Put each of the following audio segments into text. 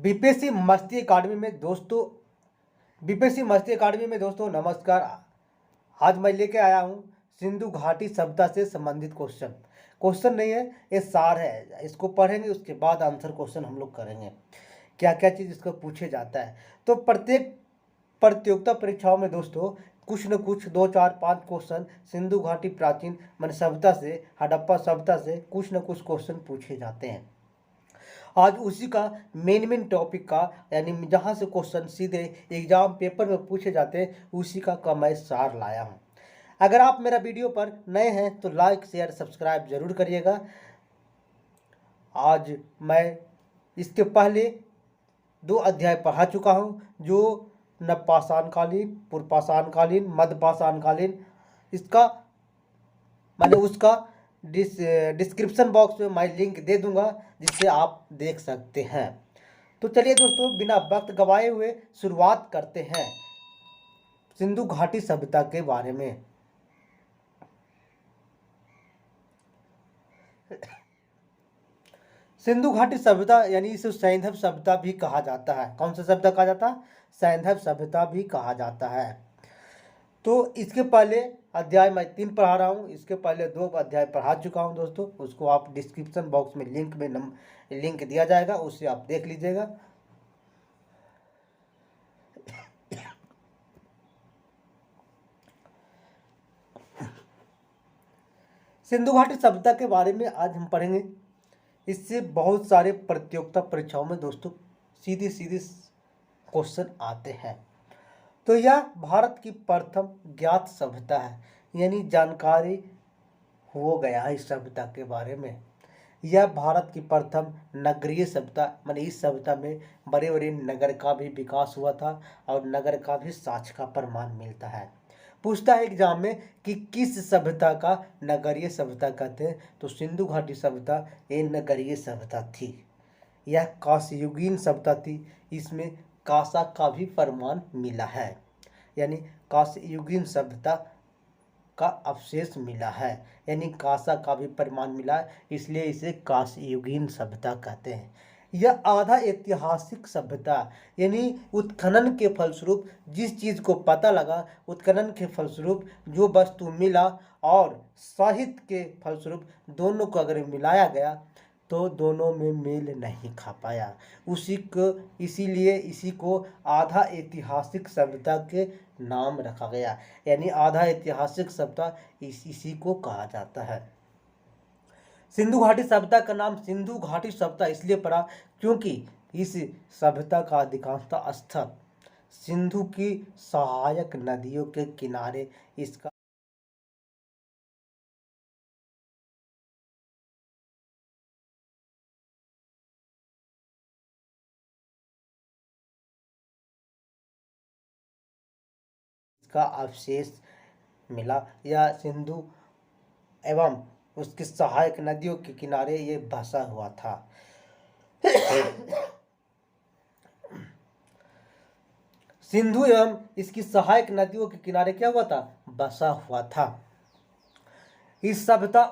BPSC मस्ती अकादमी में दोस्तों नमस्कार। आज मैं लेके आया हूँ सिंधु घाटी सभ्यता से संबंधित क्वेश्चन नहीं है, ये सार है। इसको पढ़ेंगे, उसके बाद आंसर क्वेश्चन हम लोग करेंगे, क्या क्या चीज़ इसको पूछे जाता है। तो प्रत्येक प्रतियोगिता परीक्षाओं में दोस्तों कुछ न कुछ 2 4 5 क्वेश्चन सिंधु घाटी प्राचीन मन सभ्यता से, हड़प्पा सभ्यता से कुछ न कुछ क्वेश्चन पूछे जाते हैं। आज उसी का मेन टॉपिक का, यानी जहाँ से क्वेश्चन सीधे एग्जाम पेपर में पूछे जाते हैं, उसी का मैं सार लाया हूँ। अगर आप मेरा वीडियो पर नए हैं तो लाइक शेयर सब्सक्राइब जरूर करिएगा। आज मैं इसके पहले 2 अध्याय पढ़ा चुका हूँ, जो नवपाषाणकालीन, पूर्वपाषाणकालीन, मध्यपाषाणकालीन, इसका मैंने उसका डिस्क्रिप्शन बॉक्स में मैं लिंक दे दूंगा, जिससे आप देख सकते हैं। तो चलिए दोस्तों, बिना वक्त गवाए हुए शुरुआत करते हैं सिंधु घाटी सभ्यता के बारे में। सिंधु घाटी सभ्यता यानी इसे सैंधव सभ्यता भी कहा जाता है। कौन सा सभ्यता कहा जाता है? सैंधव सभ्यता भी कहा जाता है। तो इसके पहले अध्याय मैं 3 पढ़ा रहा हूँ, इसके पहले 2 अध्याय पढ़ा चुका हूँ दोस्तों। उसको आप डिस्क्रिप्शन बॉक्स में लिंक दिया जाएगा, उससे आप देख लीजिएगा। सिंधु घाटी सभ्यता के बारे में आज हम पढ़ेंगे। इससे बहुत सारे प्रतियोगिता परीक्षाओं में दोस्तों सीधे क्वेश्चन आते हैं। तो यह भारत की प्रथम ज्ञात सभ्यता है, यानी जानकारी हो गया है इस सभ्यता के बारे में। यह भारत की प्रथम नगरीय सभ्यता, माने इस सभ्यता में बड़े बड़े नगर का भी विकास हुआ था और नगर का भी साक्ष्य का प्रमाण मिलता है। पूछता है एग्जाम में कि किस सभ्यता का नगरीय सभ्यता कहते हैं, तो सिंधु घाटी सभ्यता ये नगरीय सभ्यता थी। यह कांस्ययुगीन सभ्यता थी, इसमें कांसा का भी प्रमाण मिला है, यानी कांस्ययुगीन सभ्यता का अवशेष मिला है, यानी कांसा का भी प्रमाण मिला है, इसलिए इसे कांस्ययुगीन सभ्यता कहते हैं। यह आधा ऐतिहासिक सभ्यता, यानी उत्खनन के फलस्वरूप जिस चीज़ को पता लगा, उत्खनन के फलस्वरूप जो वस्तु मिला और साहित्य के फलस्वरूप दोनों को अगर मिलाया गया तो दोनों में मेल नहीं खा पाया, इसीलिए इसी को आधा ऐतिहासिक सभ्यता के नाम रखा गया, यानी आधा ऐतिहासिक सभ्यता इसी को कहा जाता है। सिंधु घाटी सभ्यता का नाम सिंधु घाटी सभ्यता इसलिए पड़ा क्योंकि इस सभ्यता का अधिकांशतः स्थल सिंधु की सहायक नदियों के किनारे इसका अवशेष मिला, या सिंधु एवं उसकी सहायक नदियों के किनारे ये बसा हुआ था। सिंधु एवं इसकी सहायक नदियों के किनारे क्या हुआ था? बसा हुआ था। इस सभ्यता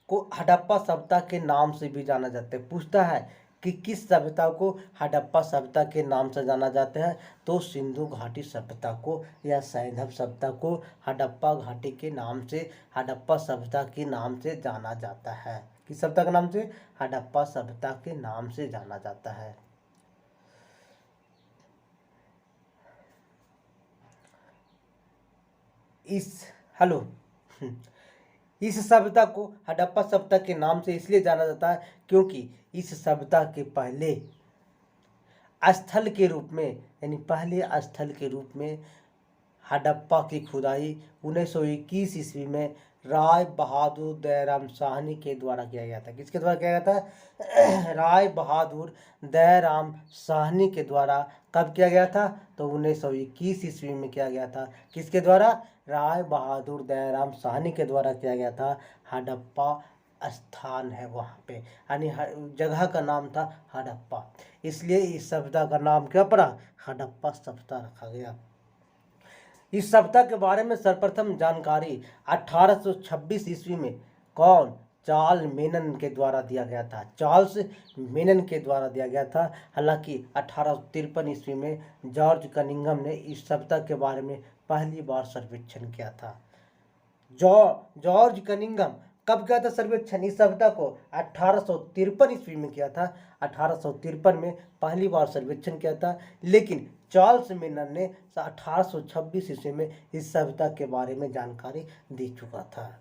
को हड़प्पा सभ्यता के नाम से भी जाना जाता है। पूछता है कि किस सभ्यता को हड़प्पा सभ्यता के नाम से जाना जाता है, तो सिंधु घाटी सभ्यता को या सैंधव सभ्यता को हड़प्पा घाटी के नाम से, हड़प्पा सभ्यता के नाम से जाना जाता है। किस सभ्यता के नाम से? हड़प्पा सभ्यता के नाम से जाना जाता है। इस सभ्यता को हड़प्पा सभ्यता के नाम से इसलिए जाना जाता है क्योंकि इस सभ्यता के पहले स्थल के रूप में, यानी पहले स्थल के रूप में हड़प्पा की खुदाई 1921 ईस्वी में राय बहादुर दयाराम साहनी के द्वारा किया गया था। किसके द्वारा किया गया था? राय बहादुर दयाराम साहनी के द्वारा। कब किया गया था? तो 1921 ईस्वी में किया गया था। किसके द्वारा? राय बहादुर दयाराम साहनी के द्वारा किया गया था। हड़प्पा स्थान है वहाँ पे, यानी जगह का नाम था हड़प्पा, इसलिए इस सभ्यता का नाम क्या पड़ा? हड़प्पा सभ्यता रखा गया। इस सभ्यता के बारे में सर्वप्रथम जानकारी 1826 ईस्वी में कौन? चार्ल्स मेनन के द्वारा दिया गया था। चार्ल्स मेनन के द्वारा दिया गया था। हालांकि 1853 ईस्वी में जॉर्ज कनिंघम ने इस सभ्यता के बारे में पहली बार सर्वेक्षण किया था। जॉर्ज कनिंघम कब किया था सर्वेक्षण इस सभ्यता को? 1853 ईस्वी में किया था। 1853 में पहली बार सर्वेक्षण किया था। लेकिन चार्ल्स मेनन ने 1826 ईस्वी में इस सभ्यता के बारे में जानकारी दे चुका था।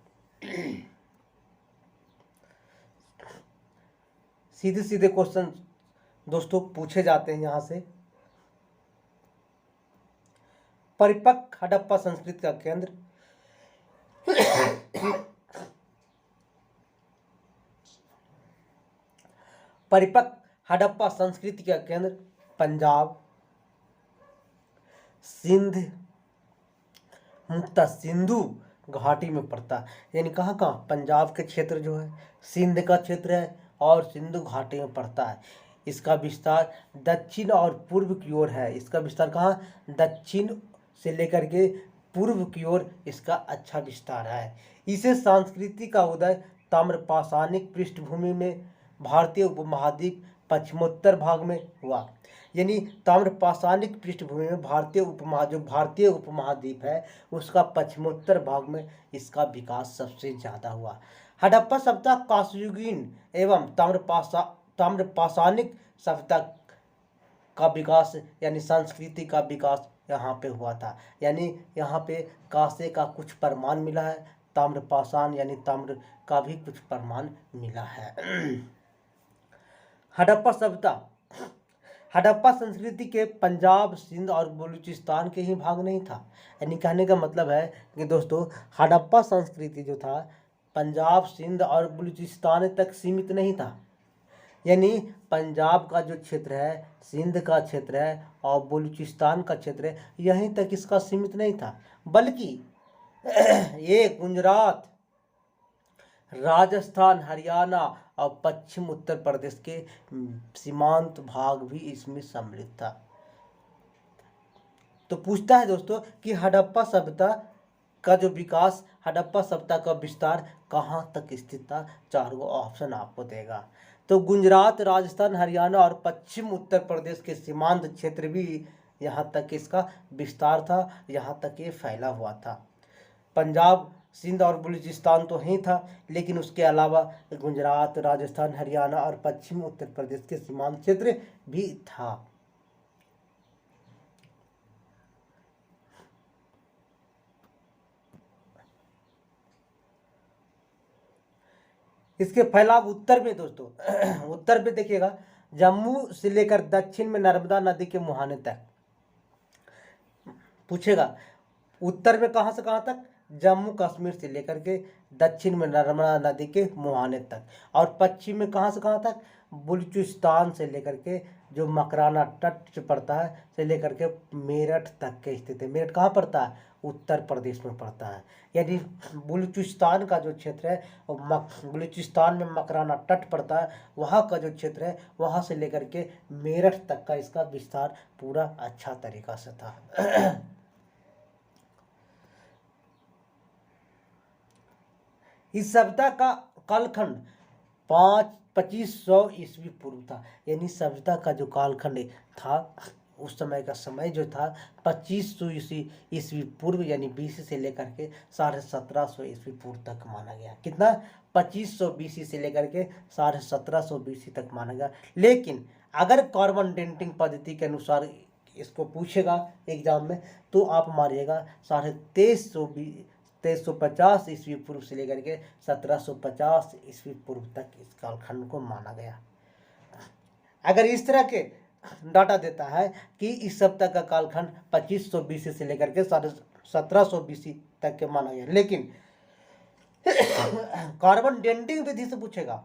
सीधे सीधे क्वेश्चन दोस्तों पूछे जाते हैं यहां से। परिपक्व हड़प्पा संस्कृति का केंद्र। परिपक्व हड़प्पा संस्कृति का केंद्र पंजाब, सिंध, मुख्यतः सिंधु घाटी में पड़ता है। यानी कहाँ कहाँ? पंजाब के क्षेत्र जो है, सिंध का क्षेत्र है और सिंधु घाटी में पड़ता है। इसका विस्तार दक्षिण और पूर्व की ओर है। इसका विस्तार कहाँ? दक्षिण से लेकर के पूर्व की ओर इसका अच्छा विस्तार है। इसे संस्कृति का उदय ताम्रपाषाणिक पृष्ठभूमि में भारतीय उपमहाद्वीप पश्चिमोत्तर भाग में हुआ। यानी ताम्रपाषाणिक पृष्ठभूमि में भारतीय उपमहाद्वीप है उसका पश्चिमोत्तर भाग में इसका विकास सबसे ज़्यादा हुआ। हड़प्पा सभ्यता कांस्ययुगीन एवं ताम्रपाषाणिक सभ्यता का विकास यानी संस्कृति का विकास यहाँ पे हुआ था। यानी यहाँ पे कांसे का कुछ प्रमाण मिला है, ताम्रपाषाण यानी ताम्र का भी कुछ प्रमाण मिला है। हड़प्पा सभ्यता, हड़प्पा संस्कृति के पंजाब, सिंध और बलूचिस्तान के ही भाग नहीं था। यानी कहने का मतलब है कि दोस्तों हड़प्पा संस्कृति जो था पंजाब, सिंध और बलूचिस्तान तक सीमित नहीं था। यानी पंजाब का जो क्षेत्र है, सिंध का क्षेत्र है और बलूचिस्तान का क्षेत्र है, यहीं तक इसका सीमित नहीं था, बल्कि ये गुजरात, राजस्थान, हरियाणा और पश्चिम उत्तर प्रदेश के सीमांत भाग भी इसमें सम्मिलित था। तो पूछता है दोस्तों कि हड़प्पा सभ्यता का जो विकास, हड़प्पा सभ्यता का विस्तार कहाँ तक स्थित था? 4 ऑप्शन आपको देगा। तो गुजरात, राजस्थान, हरियाणा और पश्चिम उत्तर प्रदेश के सीमांत क्षेत्र भी यहाँ तक इसका विस्तार था, यहाँ तक ये फैला हुआ था। पंजाब, सिंध और बलूचिस्तान तो ही था, लेकिन उसके अलावा गुजरात, राजस्थान, हरियाणा और पश्चिम उत्तर प्रदेश के सीमांत क्षेत्र भी था। इसके फैलाव उत्तर में दोस्तों उत्तर में देखिएगा, जम्मू से लेकर दक्षिण में नर्मदा नदी के मुहाने तक पूछेगा। उत्तर में कहाँ से कहाँ तक? जम्मू कश्मीर से लेकर के दक्षिण में नर्मदा नदी के मुहाने तक, और पश्चिम में कहाँ से कहाँ तक? बलूचिस्तान से लेकर के जो मकराना तट पड़ता है से लेकर के मेरठ तक के स्थित है। मेरठ कहाँ पड़ता है? उत्तर प्रदेश में पड़ता है। यानी बलूचिस्तान का जो क्षेत्र है, बलूचिस्तान में मकराना तट पड़ता है, वहाँ का जो क्षेत्र है वहाँ से लेकर के मेरठ तक का इसका विस्तार पूरा अच्छा तरीका से था। इस सभ्यता का कालखंड 2500 ईस्वी पूर्व था। यानी सभ्यता का जो कालखंड था उस समय का समय जो था 2500 ईस्वी पूर्व यानी बीसी से लेकर के 1750 ईस्वी पूर्व तक माना गया। कितना? 2500 बीसी से लेकर के 1750 बीसी तक माना गया। लेकिन अगर कार्बन डेटिंग पद्धति के अनुसार इसको पूछेगा एग्जाम में तो आप मारिएगा 2350 ईस्वी पूर्व से लेकर के 1750 ईस्वी पूर्व तक इस कालखंड को माना गया। अगर इस तरह के डाटा देता है कि इस सप्ताह का कालखंड 2500 बीसी से लेकर के 1750 बीसी तक के माना गया, लेकिन कार्बन डेटिंग विधि से पूछेगा,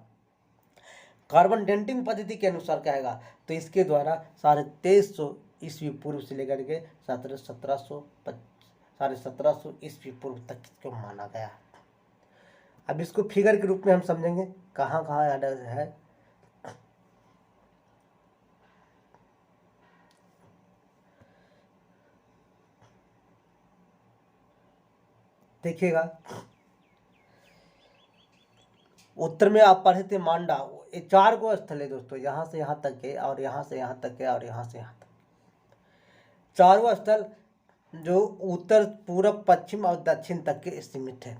कार्बन डेटिंग पद्धति के अनुसार कहेगा तो इसके द्वारा 2350 ईस्वी पूर्व से लेकर के 1750 ईस्वी पूर्व तक इसको माना गया। अब इसको फिगर के रूप में हम समझेंगे कहाँ कहाँ है। देखिएगा उत्तर में आप पढ़े थे मांडा। ये 4 गो स्थल है दोस्तों, यहाँ से यहाँ तक है और यहाँ से यहाँ तक है और यहाँ से यहाँ तक, 4 गो स्थल जो उत्तर पूरब पश्चिम और दक्षिण तक के सीमित है।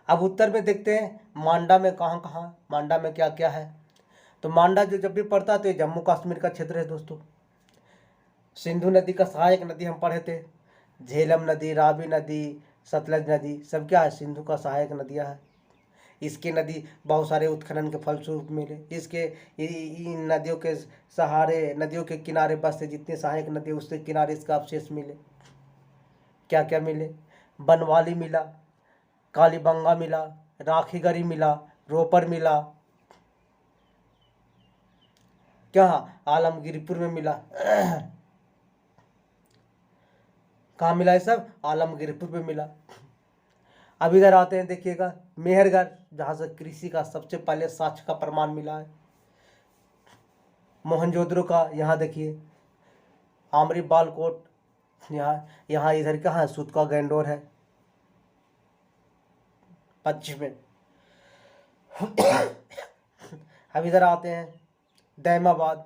अब उत्तर में देखते हैं मांडा में कहाँ कहाँ, मांडा में क्या क्या है। तो मांडा जो जब भी पड़ता है तो ये जम्मू कश्मीर का क्षेत्र है दोस्तों। सिंधु नदी का सहायक नदी हम पढ़े थे, झेलम नदी, रावी नदी, सतलज नदी, सब क्या है, सिंधु का सहायक नदियाँ है। इसके नदी बहुत सारे उत्खनन के फलस्वरूप मिले। इसके इन नदियों के सहारे, नदियों के किनारे बसते जितने सहायक नदी उसके किनारे इसका अवशेष मिले। क्या क्या मिले, बनवाली मिला, कालीबंगा मिला, राखीगढ़ी मिला, रोपर मिला, क्या आलमगीरपुर में मिला। कहाँ मिला ये सब, आलमगीरपुर में मिला। अब इधर आते हैं, देखिएगा मेहरगढ़, जहाँ से कृषि का सबसे पहले साक्ष्य का प्रमाण मिला है। मोहनजोदड़ो का यहाँ देखिए, आमरी बालकोट, यहाँ इधर कहाँ है, सूत का गैंडोर है पश्चिम में। अब इधर आते हैं दैमाबाद,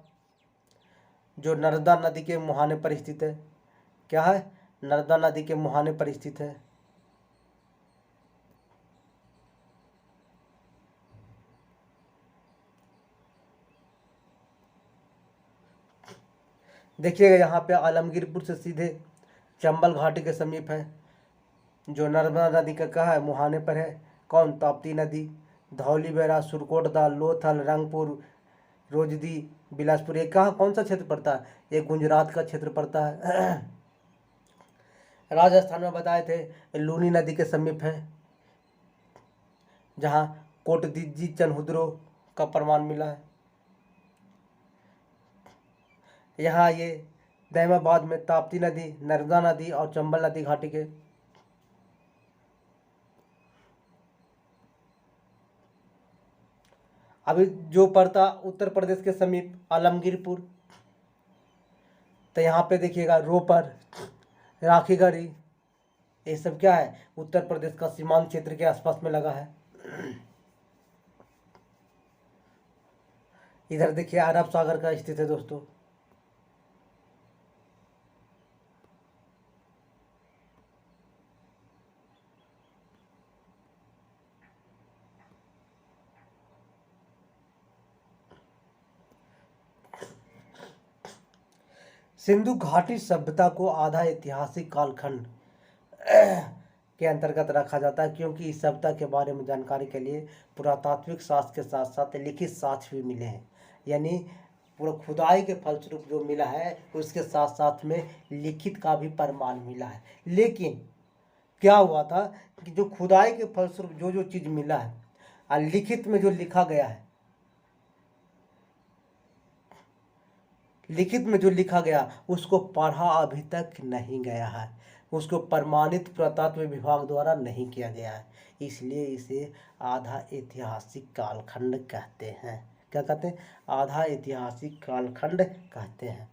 जो नर्मदा नदी के मुहाने पर स्थित है। क्या है, नर्मदा नदी के मुहाने पर स्थित है। देखिएगा यहाँ पे आलमगीरपुर से सीधे चंबल घाटी के समीप है, जो नर्मदा नदी का कहा है, मुहाने पर है। कौन, ताप्ती नदी। धौली बेरा, सुरकोटदा, लोथल, रंगपुर, रोजदी, बिलासपुर, ये कहाँ कौन सा क्षेत्र पड़ता है, ये गुजरात का क्षेत्र पड़ता है। राजस्थान में बताए थे लूनी नदी के समीप है, जहाँ कोटदीजी चनहुद्रो का प्रमाण मिला है। यहाँ ये दैमाबाद में ताप्ती नदी, नर्मदा नदी और चंबल नदी घाटी के। अभी जो पड़ता उत्तर प्रदेश के समीप आलमगीरपुर, तो यहाँ पे देखिएगा रोपर, राखीगढ़ी, ये सब क्या है, उत्तर प्रदेश का सीमांत क्षेत्र के आसपास में लगा है। इधर देखिए अरब सागर का स्थित है दोस्तों। सिंधु घाटी सभ्यता को आधा ऐतिहासिक कालखंड के अंतर्गत रखा जाता है, क्योंकि इस सभ्यता के बारे में जानकारी के लिए पुरातात्विक साक्ष्य के साथ साथ लिखित साक्ष्य भी मिले हैं। यानी पूरा खुदाई के फलस्वरूप जो मिला है, उसके साथ साथ में लिखित का भी प्रमाण मिला है। लेकिन क्या हुआ था कि जो खुदाई के फलस्वरूप जो जो चीज़ मिला है और लिखित में जो लिखा गया है, लिखित में जो लिखा गया उसको पढ़ा अभी तक नहीं गया है, उसको प्रमाणित पुरातत्व विभाग द्वारा नहीं किया गया है। इसलिए इसे आधा ऐतिहासिक कालखंड कहते हैं। क्या कहते हैं, आधा ऐतिहासिक कालखंड कहते हैं।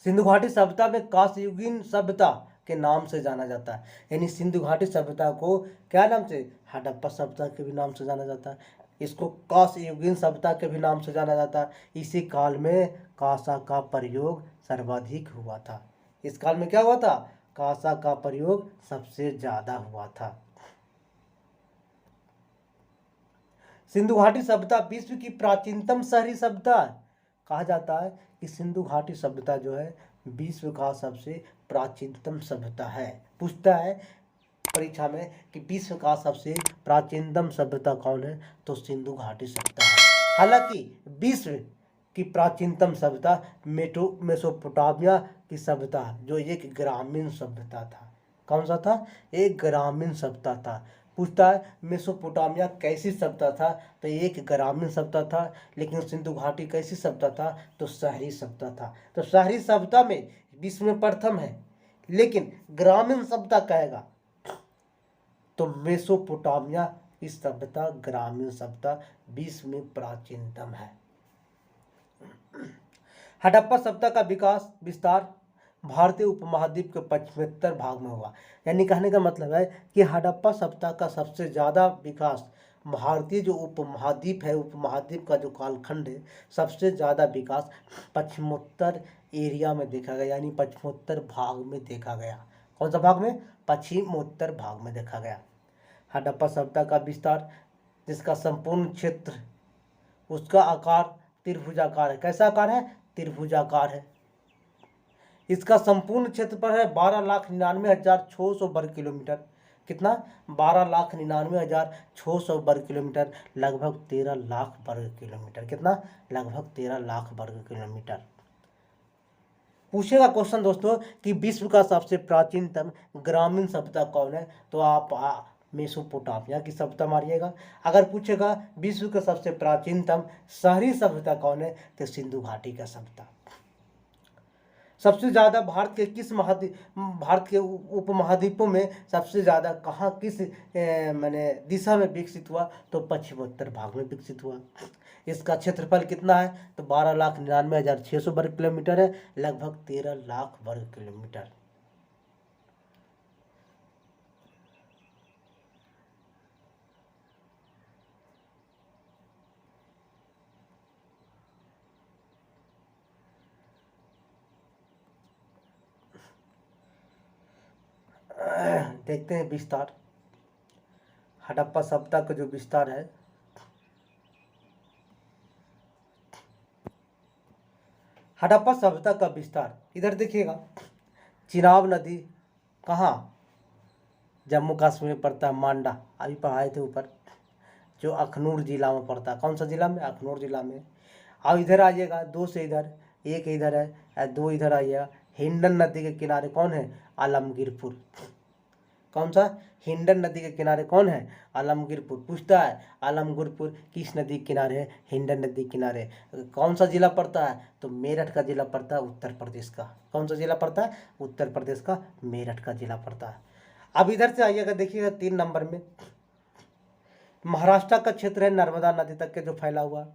सिंधु घाटी सभ्यता में कांस्ययुगीन सभ्यता के नाम से जाना जाता है। यानी सिंधु घाटी सभ्यता को क्या नाम से, हड़प्पा सभ्यता के भी नाम से जाना जाता है। इसको कांस्ययुगीन सभ्यता के भी नाम से जाना जाता है। इसी काल में कांसा का प्रयोग सर्वाधिक हुआ था। इस काल में क्या हुआ था, कांसा का प्रयोग सबसे ज्यादा हुआ था। सिंधु घाटी सभ्यता विश्व की प्राचीनतम शहरी सभ्यता कहा जाता है कि सिंधु घाटी सभ्यता जो है विश्व का सबसे प्राचीनतम सभ्यता है। पूछता है परीक्षा में कि विश्व का सबसे प्राचीनतम सभ्यता कौन है, तो सिंधु घाटी सभ्यता है। हालांकि विश्व की प्राचीनतम सभ्यता मेसोपोटामिया की सभ्यता, जो एक ग्रामीण सभ्यता था। कौन सा था, एक ग्रामीण सभ्यता था। पूछता है मेसोपोटामिया कैसी सभ्यता था, तो एक ग्रामीण सभ्यता था। लेकिन सिंधु घाटी कैसी सभ्यता था, तो शहरी सभ्यता था। तो शहरी सभ्यता में विश्व में प्रथम है, लेकिन ग्रामीण सभ्यता कहेगा तो मेसोपोटामिया की सभ्यता, ग्रामीण सभ्यता विश्व में प्राचीनतम है। हड़प्पा सभ्यता का विकास विस्तार भारतीय उपमहाद्वीप के पश्चिमोत्तर भाग में हुआ। यानी कहने का मतलब है कि हड़प्पा सभ्यता का सबसे ज़्यादा विकास भारतीय जो उपमहाद्वीप है, उपमहाद्वीप का जो कालखंड है, सबसे ज़्यादा विकास पश्चिमोत्तर एरिया में देखा गया, यानी पश्चिमोत्तर भाग में देखा गया। कौन सा भाग में? पश्चिमोत्तर भाग में देखा गया। हड़प्पा सभ्यता का विस्तार, जिसका संपूर्ण क्षेत्र, उसका आकार त्रिभुजाकार है। कैसा आकार है? त्रिभुजाकार है। इसका संपूर्ण क्षेत्रफल है 12,99,600 वर्ग किलोमीटर। कितना? 12,99,600 वर्ग किलोमीटर, लगभग 13 लाख वर्ग किलोमीटर। कितना? लगभग 13 लाख वर्ग किलोमीटर। पूछेगा क्वेश्चन दोस्तों कि विश्व का सबसे प्राचीनतम ग्रामीण सभ्यता कौन है, तो आप मेसोपोटामिया की सभ्यता मारिएगा। अगर पूछेगा विश्व का सबसे प्राचीनतम शहरी सभ्यता कौन है, तो सिंधु घाटी का सभ्यता। सबसे ज़्यादा भारत के उपमहाद्वीपों में सबसे ज़्यादा कहाँ, किस मैंने दिशा में विकसित हुआ, तो पश्चिमोत्तर भाग में विकसित हुआ। इसका क्षेत्रफल कितना है, तो 12,99,600 वर्ग किलोमीटर है, लगभग 13 लाख वर्ग किलोमीटर। देखते हैं विस्तार। हड़प्पा सभ्यता का जो विस्तार है, हड़प्पा सभ्यता का विस्तार, इधर देखिएगा, चिनाब नदी कहाँ? जम्मू कश्मीर में पड़ता है, मांडा, अभी पढ़ाए थे ऊपर, जो अखनूर जिला में पड़ता है। कौन सा जिला में? अखनूर जिला में। अब इधर आइएगा, दो से इधर, एक इधर है, दो इधर आइएगा। हिंडन नदी के किनारे कौन है? आलमगीरपुर। कौन सा? हिंडन नदी के किनारे कौन है? आलमगीरपुर। पूछता है आलमगीरपुर किस नदी के किनारे है? हिंडन नदी के किनारे। कौन सा जिला पड़ता है? तो मेरठ का जिला पड़ता है, उत्तर प्रदेश का। कौन सा जिला पड़ता है? उत्तर प्रदेश का मेरठ का जिला पड़ता है। अब इधर से आइएगा, देखिएगा 3 नंबर में महाराष्ट्र का क्षेत्र है, नर्मदा नदी तक के जो फैला हुआ,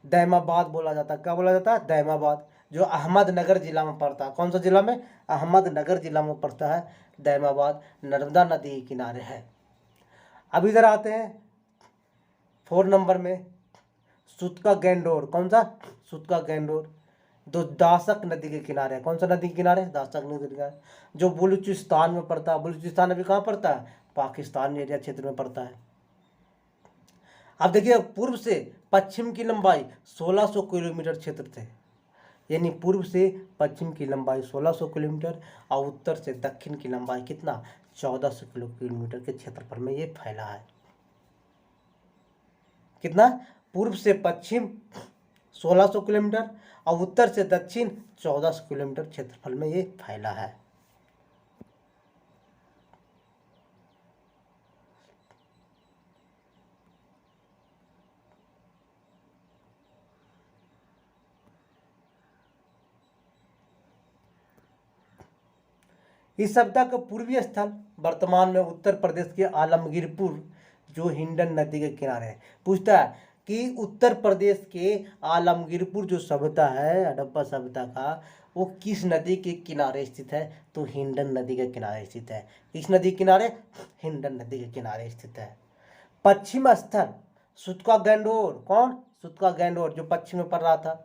दैमाबाद बोला जाता है। क्या बोला जाता है? दैमाबाद, जो अहमदनगर जिला में पड़ता है। कौन सा जिला में? अहमदनगर जिला में पड़ता है दैमाबाद, नर्मदा नदी के किनारे है। अब इधर आते हैं 4 नंबर में, सुतका गैंडोर। कौन सा? सुतका गैंडोर, जो दासक नदी के किनारे है। कौन सा नदी के किनारे? दासक नदी के किनारे, जो बलूचिस्तान में पड़ता है। बलूचिस्तान अभी कहाँ पड़ता है? पाकिस्तान एरिया क्षेत्र में पड़ता है। अब देखिए, पूर्व से पश्चिम की लंबाई 1600 किलोमीटर क्षेत्र थे, यानी पूर्व से पश्चिम की लंबाई 1600 किलोमीटर, और उत्तर से दक्षिण की लंबाई कितना? 1400 किलोमीटर के क्षेत्रफल में ये फैला है। कितना? पूर्व से पश्चिम 1600 किलोमीटर और उत्तर से दक्षिण 1400 किलोमीटर क्षेत्रफल में ये फैला है। इस सभ्यता का पूर्वी स्थल वर्तमान में उत्तर प्रदेश के आलमगीरपुर, जो हिंडन नदी के किनारे है। पूछता है कि उत्तर प्रदेश के आलमगीरपुर जो सभ्यता है, हड़प्पा सभ्यता का, वो किस नदी के किनारे स्थित है? तो हिंडन नदी के किनारे स्थित है। किस नदी के किनारे? हिंडन नदी के किनारे स्थित है। पश्चिम स्थल सुतका गैंडोर। कौन? सुतका गैंडोर, जो पश्चिम में पड़ रहा था,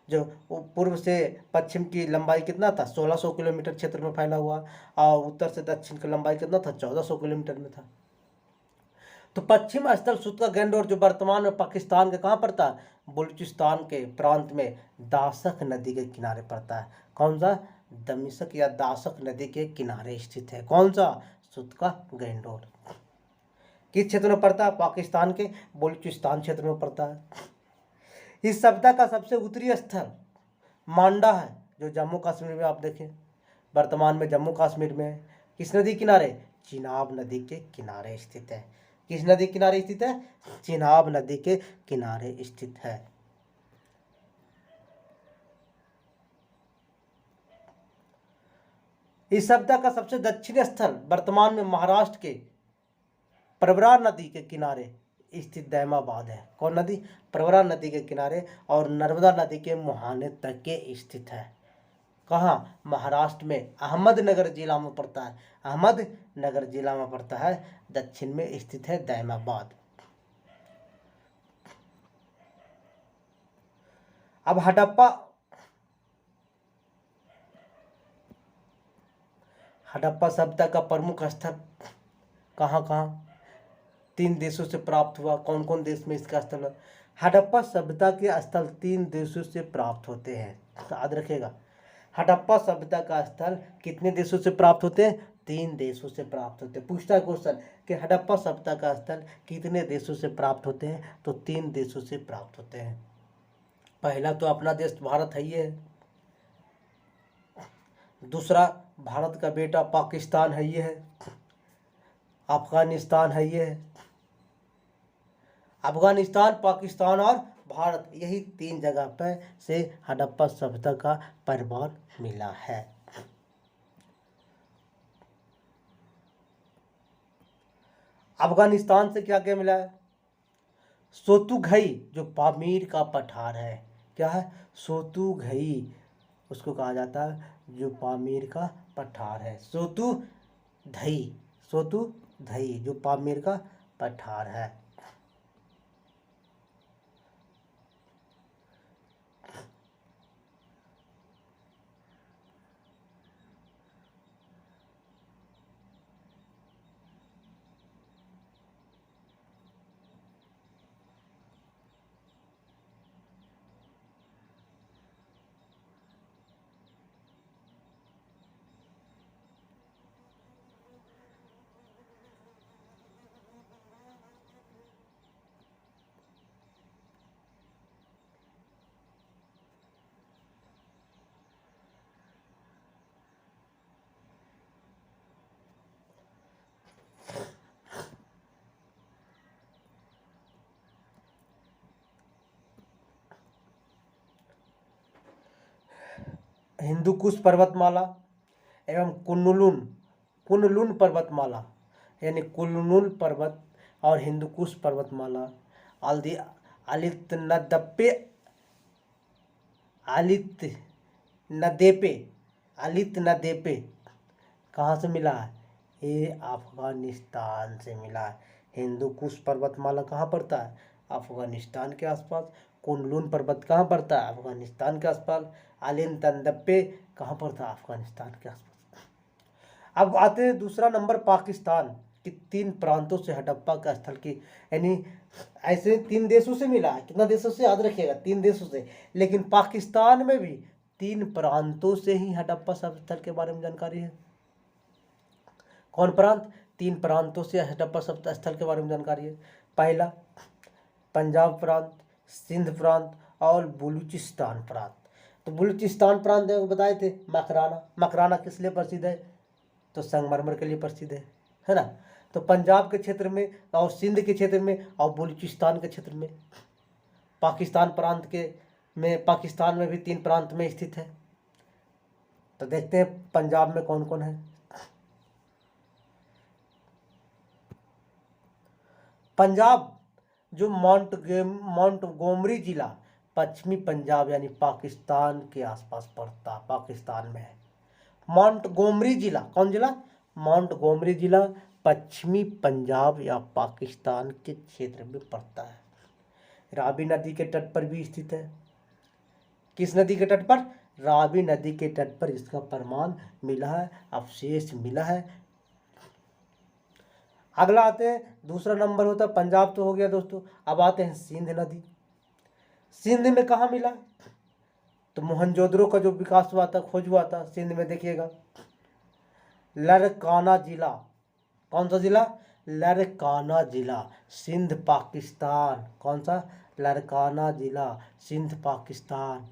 जो पूर्व से पश्चिम की लंबाई कितना था? 1600 किलोमीटर क्षेत्र में फैला हुआ, और उत्तर से दक्षिण की लंबाई कितना था? 1400 किलोमीटर में था। तो पश्चिम स्थल सुतका गैंडोर, जो वर्तमान में पाकिस्तान के कहाँ पड़ता है? बलूचिस्तान के प्रांत में दासक नदी के किनारे पड़ता है। कौन सा? दमिश्क या दासक नदी के किनारे स्थित है। कौन सा? सुतका गैंडोर। किस क्षेत्र में पड़ता है? पाकिस्तान के बलूचिस्तान क्षेत्र में पड़ता है। इस सभ्यता का सबसे उत्तरी स्थल मांडा है, जो जम्मू कश्मीर में आप देखें, वर्तमान में जम्मू कश्मीर में है। किस नदी किनारे? चिनाब नदी के किनारे स्थित है। किस नदी के किनारे स्थित है? चिनाब नदी के किनारे स्थित है। इस सभ्यता का सबसे दक्षिणी स्थल वर्तमान में महाराष्ट्र के प्रवरा नदी के किनारे स्थित दैमाबाद है। कौन नदी? प्रवरा नदी के किनारे और नर्मदा नदी के मुहाने तट के स्थित है। कहाँ? महाराष्ट्र में अहमदनगर जिला में पड़ता है। अहमदनगर जिला में पड़ता है, दक्षिण में स्थित है दैमाबाद। अब हड़प्पा सभ्यता का प्रमुख स्थल कहाँ कहाँ 3 देशों से प्राप्त हुआ? कौन कौन देश में इसका स्थल है? हड़प्पा सभ्यता के स्थल 3 देशों से प्राप्त होते हैं, याद रखिएगा। हड़प्पा सभ्यता का स्थल कितने देशों से प्राप्त होते हैं? 3 देशों से प्राप्त होते हैं। पूछता है क्वेश्चन कि हड़प्पा सभ्यता का स्थल कितने देशों से प्राप्त होते हैं? तो 3 देशों से प्राप्त होते हैं। पहला तो अपना देश भारत है ही है, दूसरा भारत का बेटा पाकिस्तान है ये है, अफगानिस्तान है ये है। अफगानिस्तान, पाकिस्तान और भारत, यही 3 जगह पर से हड़प्पा सभ्यता का प्रमाण मिला है। अफगानिस्तान से क्या क्या मिला है? सोतुघई, जो पामीर का पठार है। क्या है? सोतुघई, उसको कहा जाता है जो पामीर का पठार है। सोतुधई जो पामीर का पठार है। हिंदुकुश पर्वतमाला एवं कुनलुन पर्वतमाला, यानी कुनलुन पर्वत और हिंदुकुश पर्वतमाला आलितनदेपे कहाँ से मिला है? ये अफगानिस्तान से मिला है। हिंदुकुश पर्वतमाला कहाँ पड़ता है? अफगानिस्तान के आसपास। कुनलुन पर्वत कहाँ पड़ता है? अफगानिस्तान के आसपास। आलितनदेपे कहाँ पड़ता है? अफगानिस्तान के आसपास। अब आते हैं दूसरा नंबर, पाकिस्तान कि 3 प्रांतों से हड़प्पा का स्थल की, यानी ऐसे 3 देशों से मिला है। कितना देशों से? याद रखिएगा, 3 देशों से। लेकिन पाकिस्तान में भी 3 प्रांतों से ही हड़प्पा स्थल के बारे में जानकारी है। कौन प्रांत? 3 प्रांतों से हड़प्पा स्थल के बारे में जानकारी है। पहला पंजाब प्रांत, सिंध प्रांत और बलूचिस्तान प्रांत। तो बलूचिस्तान प्रांत बताए थे मकराना। मकराना किस लिए प्रसिद्ध है? तो संगमरमर के लिए प्रसिद्ध है ना। तो पंजाब के क्षेत्र में और सिंध के क्षेत्र में और बलूचिस्तान के क्षेत्र में, पाकिस्तान में भी 3 प्रांत में स्थित है। तो देखते हैं पंजाब में कौन कौन है। पंजाब जो मोंटगोमरी जिला पश्चिमी पंजाब यानी पाकिस्तान के आसपास पड़ता, पाकिस्तान में है। मोंटगोमरी जिला, कौन जिला? मोंटगोमरी जिला पश्चिमी पंजाब या पाकिस्तान के क्षेत्र में पड़ता है। रावी नदी के तट पर भी स्थित है। किस नदी के तट पर? रावी नदी के तट पर इसका प्रमाण मिला है, अवशेष मिला है। अगला आते हैं, दूसरा नंबर होता है, पंजाब तो हो गया दोस्तों। अब आते हैं सिंध नदी। सिंध में कहाँ मिला? तो मोहनजोदड़ो का जो विकास हुआ था, खोज हुआ था सिंध में, देखिएगा लरकाना जिला। कौन सा जिला? लरकाना जिला, सिंध पाकिस्तान। कौन सा? लरकाना जिला, सिंध पाकिस्तान।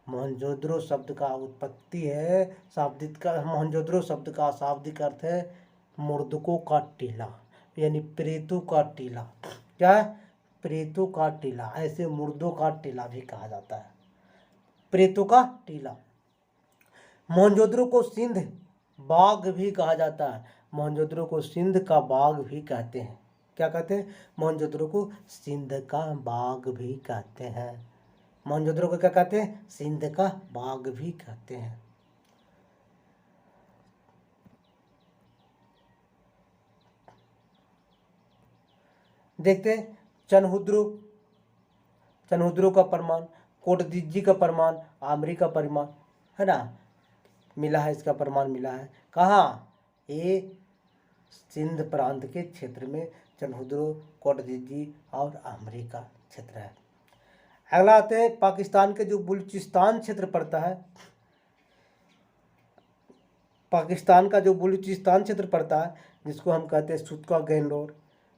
मोहनजोदड़ो शब्द का उत्पत्ति है, शाब्दिक का मोहनजोदड़ो शब्द का शाब्दिक अर्थ है मुर्दकों का टीला, यानी प्रेतों का टीला। क्या है? प्रेतों का टीला। ऐसे मुर्दों का टीला भी कहा जाता है, प्रेतों का टीला। मोहनजोदड़ो को सिंध बाग भी कहा जाता है। मोहनजोदड़ो को सिंध का बाग भी कहते हैं। क्या कहते हैं? मोहनजोदड़ो को सिंध का बाग भी कहते हैं। मोहनजोदड़ो को क्या कहते हैं? सिंध का बाग भी कहते हैं। देखते हैं चनहुद्रो का प्रमाण, कोटदीजी का प्रमाण, आमरी का प्रमाण, है ना, मिला है, इसका प्रमाण मिला है। कहाँ? ये सिंध प्रांत के क्षेत्र में चनहुद्रो, कोटदीजी और आमरी का क्षेत्र है। अगला आते हैं पाकिस्तान के जो बलूचिस्तान क्षेत्र पड़ता है, पाकिस्तान का जो बलूचिस्तान क्षेत्र पड़ता है, जिसको हम कहते हैं सुतका गैंडोर,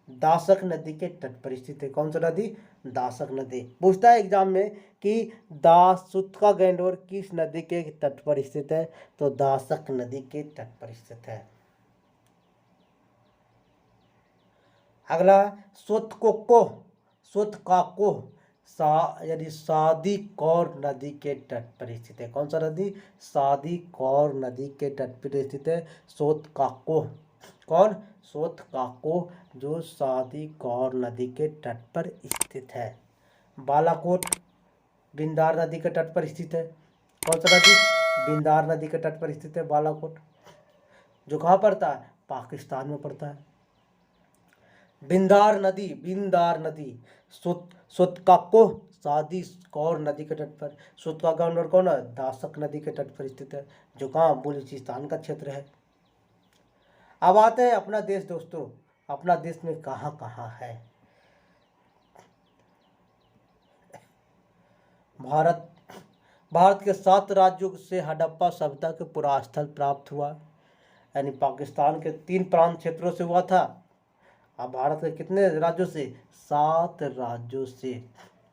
दासक नदी के तट पर स्थित है। कौन सा नदी? दासक नदी। पूछता है एग्जाम में कि सुतका गैंडोर किस नदी के तट पर स्थित है? तो दासक नदी के तट पर स्थित है। अगला सोतकाको यानी सादी कौर नदी के तट पर स्थित है। कौन सा नदी? सादी कौर नदी के तट पर स्थित है सोतकाको। कौन? सोतकाको, जो सादी कौर नदी के तट पर स्थित है। बालाकोट बिंदार नदी के तट पर स्थित है। कौन सा नदी? बिंदार नदी के तट पर स्थित है बालाकोट, जो कहाँ पड़ता है? पाकिस्तान में पड़ता है। बिंदार नदी सोतकाको सादी कौर नदी के तट पर, सोतकाको और कौन है? दासक नदी के तट पर स्थित है, जो कहाँ? बलूचिस्तान का क्षेत्र है। अब आते हैं अपना देश दोस्तों, अपना देश में कहाँ कहाँ है? भारत के 7 राज्यों से हड़प्पा सभ्यता के पुरास्थल प्राप्त हुआ, यानी पाकिस्तान के 3 प्रांत क्षेत्रों से हुआ था। अब भारत के कितने राज्यों से? 7 राज्यों से।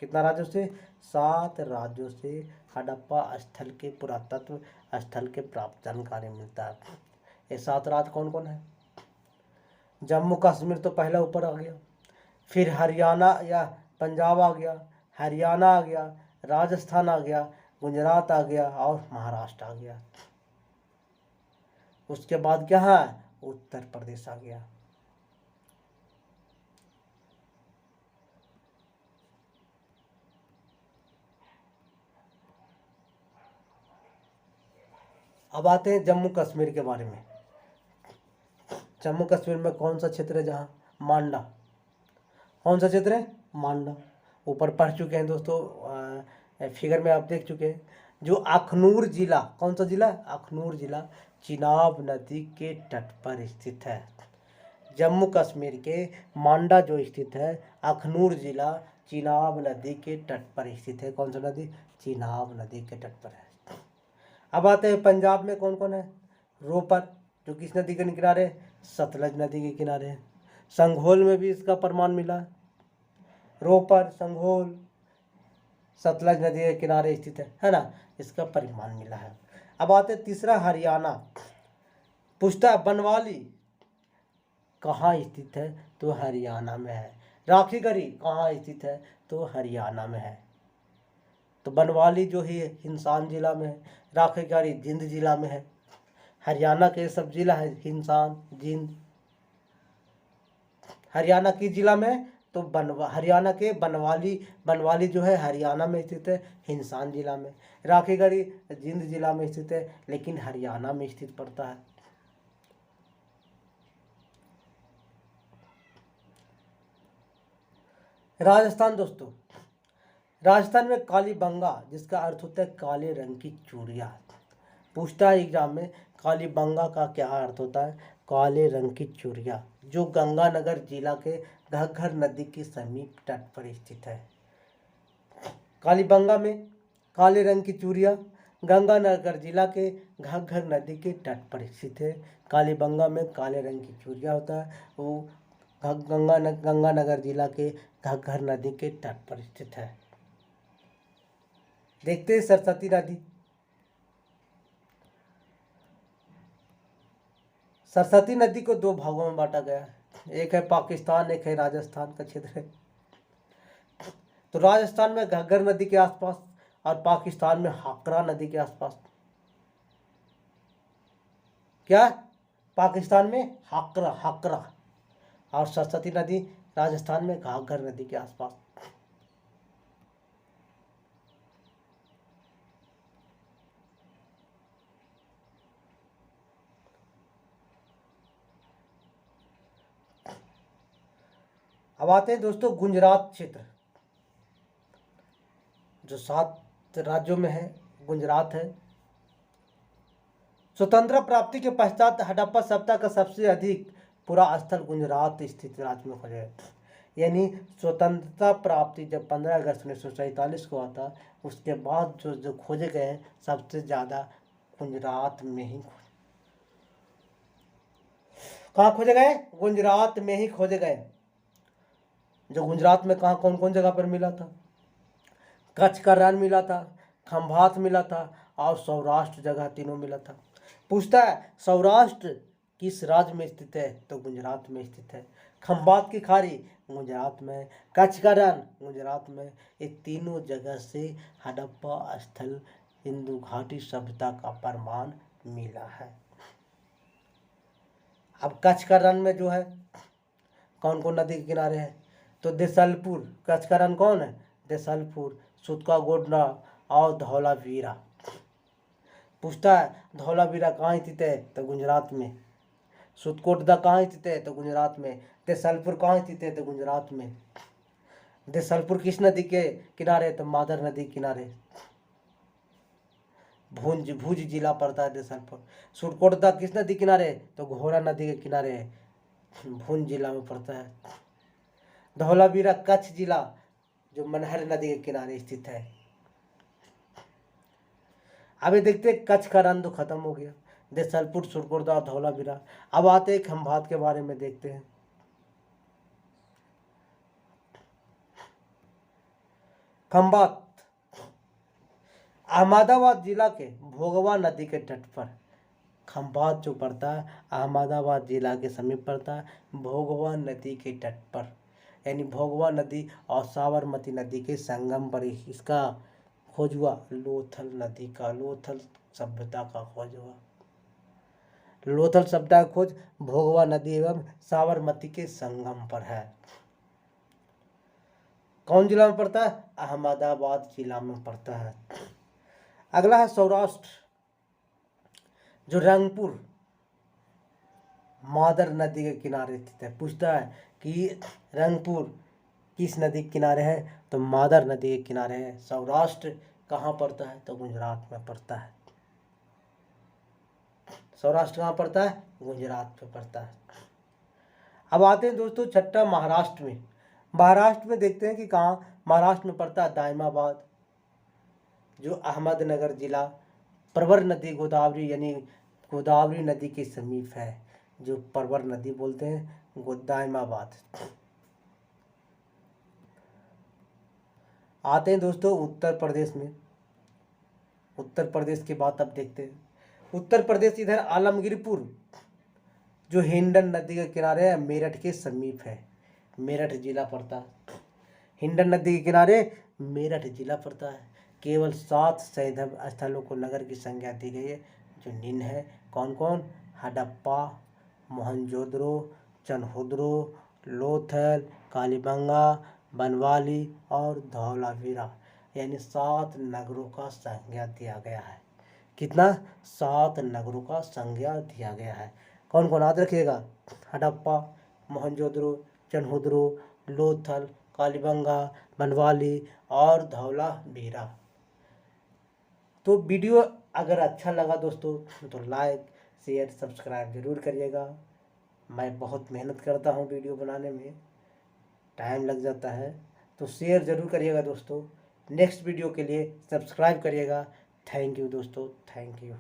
कितना राज्यों से? 7 राज्यों से हड़प्पा स्थल के पुरातत्व स्थल के प्राप्त जानकारी मिलता है। ये 7 राज्य कौन कौन है? जम्मू कश्मीर तो पहला ऊपर आ गया, फिर हरियाणा या पंजाब आ गया, हरियाणा आ गया, राजस्थान आ गया, गुजरात आ गया और महाराष्ट्र आ गया। उसके बाद क्या है? उत्तर प्रदेश आ गया। अब आते हैं जम्मू कश्मीर के बारे में। जम्मू कश्मीर में कौन सा क्षेत्र है? जहाँ मांडा। कौन सा क्षेत्र है? मांडा। ऊपर पढ़ चुके हैं दोस्तों, फिगर में आप देख चुके हैं। जो अखनूर जिला, कौन सा जिला? अखनूर जिला चिनाब नदी के तट पर स्थित है। जम्मू कश्मीर के मांडा जो स्थित है, अखनूर जिला चिनाब नदी के तट पर स्थित है। कौन सा नदी? चिनाब नदी के तट पर है। अब आते हैं पंजाब में कौन कौन है? रोपर, जो किस नदी के किनारे? सतलज नदी के किनारे है। संघोल में भी इसका प्रमाण मिला। रोपर, संघोल सतलज नदी के किनारे स्थित है ना, इसका प्रमाण मिला है। अब आते तीसरा हरियाणा। पूछता है बनवाली कहाँ स्थित है? तो हरियाणा में है। राखीगढ़ी कहाँ स्थित है? तो हरियाणा में है। तो बनवाली जो है हिंसान जिला में है, राखीगढ़ी जिंद जिला में है। हरियाणा के सब जिला है हिंसान, जिंद। हरियाणा की जिला में तो हरियाणा के बनवाली जो है हरियाणा में स्थित है, हिंसान जिला में। राखीगढ़ी जिंद जिला में स्थित है, लेकिन हरियाणा में स्थित पड़ता है। राजस्थान दोस्तों, राजस्थान में कालीबंगा, जिसका अर्थ होता है काले रंग की चूड़ियाँ। पूछता है एग्जाम में कालीबंगा का क्या अर्थ होता है? काले रंग की चूड़ियाँ, जो गंगानगर जिला के घग्गर नदी के समीप तट पर स्थित है। कालीबंगा में काले रंग की चूड़ियाँ गंगानगर जिला के घग्गर नदी के तट पर स्थित है। कालीबंगा में काले रंग की चूड़ियाँ होता है, वो गंगानगर जिला के घग्गर नदी के तट पर स्थित है। देखते हैं सरस्वती नदी। सरस्वती नदी को 2 भागों में बांटा गया है, एक है पाकिस्तान, एक है राजस्थान का क्षेत्र है। तो राजस्थान में घग्गर नदी के आसपास और पाकिस्तान में हाकरा नदी के आसपास। क्या? पाकिस्तान में हाकरा और सरस्वती नदी राजस्थान में घाघर नदी के आसपास। अब आते हैं दोस्तों गुजरात क्षेत्र, जो 7 राज्यों में है, गुजरात है। स्वतंत्रता प्राप्ति के पश्चात हड़प्पा सभ्यता का सबसे अधिक पुरा स्थल गुजरात स्थित राज्य में खोजा गया। यानी स्वतंत्रता प्राप्ति जब 15 अगस्त 1947 को आता, उसके बाद जो जो खोजे गए हैं सबसे ज़्यादा गुजरात में ही कहाँ खोजे गए? गुजरात में ही खोजे गए। जो गुजरात में कहाँ कौन कौन जगह पर मिला था? कच्छ का रण मिला था, खंभात मिला था और सौराष्ट्र जगह तीनों मिला था। पूछता है सौराष्ट्र किस राज्य में स्थित है? तो गुजरात में स्थित है। खंभात की खाड़ी गुजरात में, कच्छ का रण गुजरात में। ये तीनों जगह से हड़प्पा स्थल सिंधु घाटी सभ्यता का प्रमाण मिला है। अब कच्छ का रण में जो है कौन कौन नदी के किनारे है? तो देसलपुर, कच्छ का रण कौन है? देसलपुर, सूतकागोडना और धौलावीरा। पूछता है धौलावीरा कहाँ स्थित है? तो गुजरात में। सूतकोटदा कहाँ स्थित है? तो गुजरात में। देसलपुर कहाँ स्थित है? तो गुजरात में। देसलपुर किस नदी के किनारे? तो मादर नदी के किनारे। भुज जिला पड़ता है देसलपुर। सूतकोटदा किस नदी किनारे? तो घोड़ा नदी के किनारे है, भुज जिला में पड़ता है। धौलावीरा कच्छ जिला जो मनहर नदी के किनारे स्थित है। अभी देखते हैं कच्छ का रण तो खत्म हो गया, देसलपुर, सूतकोटदा, धौलावीरा। अब आते हैं खंभात के बारे में देखते हैं। खंभात अहमदाबाद जिला के भोगवा नदी के तट पर, खंभात जो पड़ता है अहमदाबाद जिला के समीप पड़ता है, भोगवा नदी के तट पर। यानी भोगवा नदी और साबरमती नदी के संगम पर इसका खोज हुआ। लोथल नदी का, लोथल सभ्यता का खोज हुआ। लोथल सभ्यता का खोज भोगवा नदी एवं साबरमती के संगम पर है। कौन जिला में पड़ता है? अहमदाबाद जिला में पड़ता है। अगला है सौराष्ट्र, जो रंगपुर मादर नदी के किनारे स्थित है। पूछता है कि रंगपुर किस नदी के किनारे है? तो मादर नदी के किनारे है। सौराष्ट्र कहाँ पड़ता है? तो गुजरात में पड़ता है। सौराष्ट्र कहाँ पड़ता है? गुजरात में पड़ता है। अब आते हैं दोस्तों छठा महाराष्ट्र में। महाराष्ट्र में देखते हैं कि कहाँ महाराष्ट्र में पड़ता है दायमाबाद, जो अहमदनगर जिला प्रवर नदी गोदावरी यानी गोदावरी नदी के समीप है, जो प्रवर नदी बोलते हैं दायमाबाद। आते हैं दोस्तों उत्तर प्रदेश में। उत्तर प्रदेश की बात अब देखते हैं। उत्तर प्रदेश इधर आलमगीरपुर, जो हिंडन नदी के किनारे है, मेरठ के समीप है, मेरठ जिला पड़ता है। हिंडन नदी के किनारे मेरठ जिला पड़ता है। केवल 7 शैव स्थलों को नगर की संज्ञा दी गई है, जो निम्न है। कौन कौन? हड़प्पा, मोहनजोदड़ो, चनहुदरो, लोथल, कालीबंगा, बनवाली और धौलावीरा। यानी 7 नगरों का संज्ञा दिया गया है। कितना? 7 नगरों का संज्ञा दिया गया है। कौन कौन याद रखिएगा? हड़प्पा, मोहनजोदड़ो, चनहुदरो, लोथल, कालीबंगा, बनवाली और धौलावीरा। तो वीडियो अगर अच्छा लगा दोस्तों तो लाइक, शेयर, सब्सक्राइब जरूर करिएगा। मैं बहुत मेहनत करता हूँ वीडियो बनाने में, टाइम लग जाता है, तो शेयर ज़रूर करिएगा दोस्तों। नेक्स्ट वीडियो के लिए सब्सक्राइब करिएगा। थैंक यू दोस्तों, थैंक यू।